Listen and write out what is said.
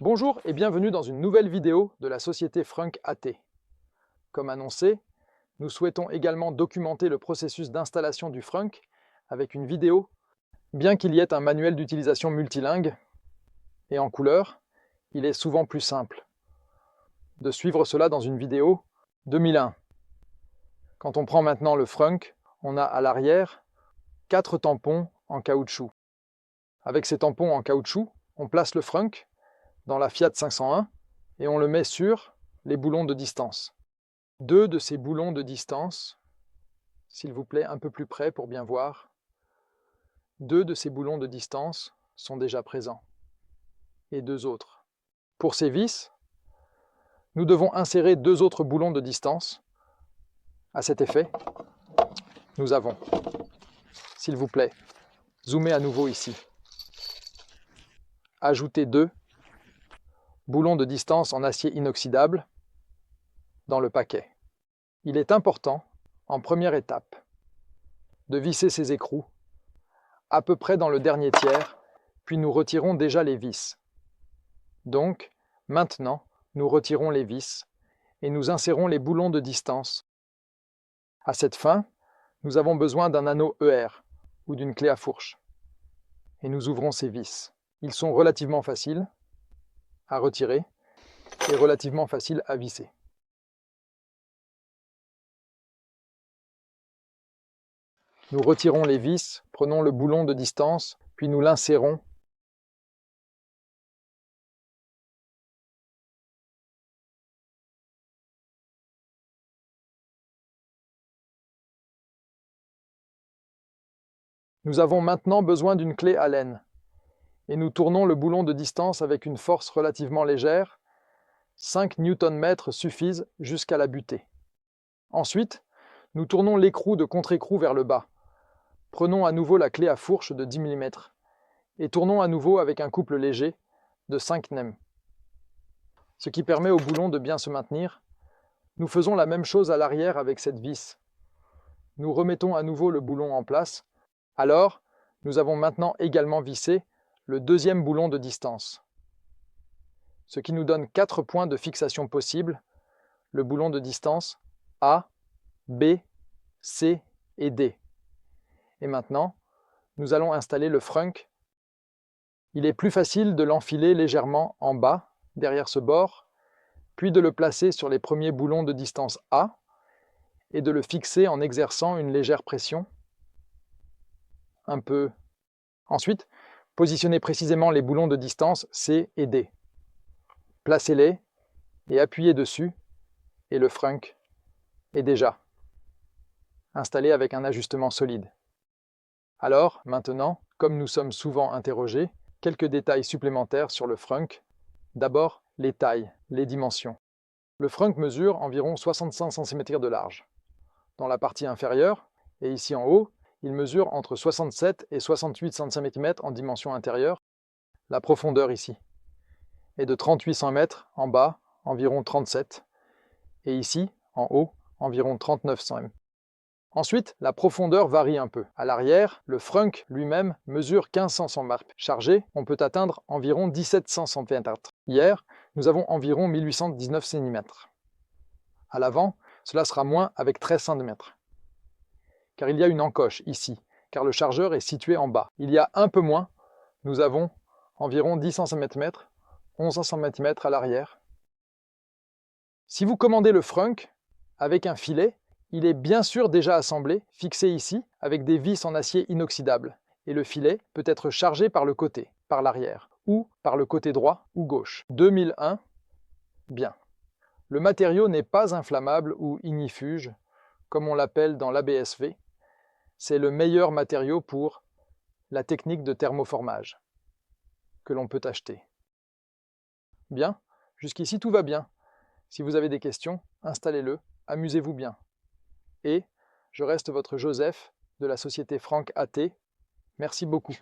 Bonjour et bienvenue dans une nouvelle vidéo de la société Frunk AT. Comme annoncé, nous souhaitons également documenter le processus d'installation du Frunk avec une vidéo, bien qu'il y ait un manuel d'utilisation multilingue et en couleur, il est souvent plus simple de suivre cela dans une vidéo 2001. Quand on prend maintenant le Frunk, on a à l'arrière 4 tampons en caoutchouc. Avec ces tampons en caoutchouc, on place le Frunk dans la Fiat 501 et on le met sur les boulons de distance. 2 de ces boulons de distance, s'il vous plaît un peu plus près pour bien voir, 2 de ces boulons de distance sont déjà présents et 2 autres. Pour ces vis, nous devons insérer 2 autres boulons de distance. À cet effet, nous avons, s'il vous plaît, zoomez à nouveau ici, ajoutez 2 boulons de distance en acier inoxydable dans le paquet. Il est important, en première étape, de visser ces écrous à peu près dans le dernier tiers, puis nous retirons déjà les vis. Donc, maintenant, nous retirons les vis et nous insérons les boulons de distance. À cette fin, nous avons besoin d'un anneau ER ou d'une clé à fourche. Et nous ouvrons ces vis. Ils sont relativement faciles à retirer et relativement faciles à visser. Nous retirons les vis, prenons le boulon de distance, puis nous l'insérons . Nous avons maintenant besoin d'une clé Allen et nous tournons le boulon de distance avec une force relativement légère. 5 Nm suffisent jusqu'à la butée. Ensuite, nous tournons l'écrou de contre-écrou vers le bas. Prenons à nouveau la clé à fourche de 10 mm et tournons à nouveau avec un couple léger de 5 Nm, ce qui permet au boulon de bien se maintenir. Nous faisons la même chose à l'arrière avec cette vis. Nous remettons à nouveau le boulon en place. Alors, nous avons maintenant également vissé le deuxième boulon de distance, ce qui nous donne 4 points de fixation possibles, le boulon de distance A, B, C et D. Et maintenant, nous allons installer le Frunk. Il est plus facile de l'enfiler légèrement en bas, derrière ce bord, puis de le placer sur les premiers boulons de distance A et de le fixer en exerçant une légère pression. Un peu. Ensuite, positionnez précisément les boulons de distance C et D. Placez-les et appuyez dessus et le Frunk est déjà installé avec un ajustement solide. Alors, maintenant, comme nous sommes souvent interrogés, quelques détails supplémentaires sur le Frunk. D'abord, les tailles, les dimensions. Le Frunk mesure environ 65 cm de large. Dans la partie inférieure, et ici en haut, il mesure entre 67 et 68 cm en dimension intérieure. La profondeur ici est de 38 cm, en bas, environ 37, et ici, en haut, environ 39 cm. Ensuite, la profondeur varie un peu. À l'arrière, le Frunk lui-même mesure 1500 cm. Chargé, on peut atteindre environ 1700 cm. Hier, nous avons environ 1819 cm. À l'avant, cela sera moins avec 13 cm. Car il y a une encoche ici, car le chargeur est situé en bas. Il y a un peu moins, nous avons environ 10 cm, 11 cm à l'arrière. Si vous commandez le Frunk avec un filet, il est bien sûr déjà assemblé, fixé ici, avec des vis en acier inoxydable, et le filet peut être chargé par le côté, par l'arrière, ou par le côté droit ou gauche. 2001, bien. Le matériau n'est pas inflammable ou ignifuge, comme on l'appelle dans l'ABSV. C'est le meilleur matériau pour la technique de thermoformage que l'on peut acheter. Bien, jusqu'ici tout va bien. Si vous avez des questions, installez-le, amusez-vous bien. Et je reste votre Joseph de la société Frunk AT. Merci beaucoup.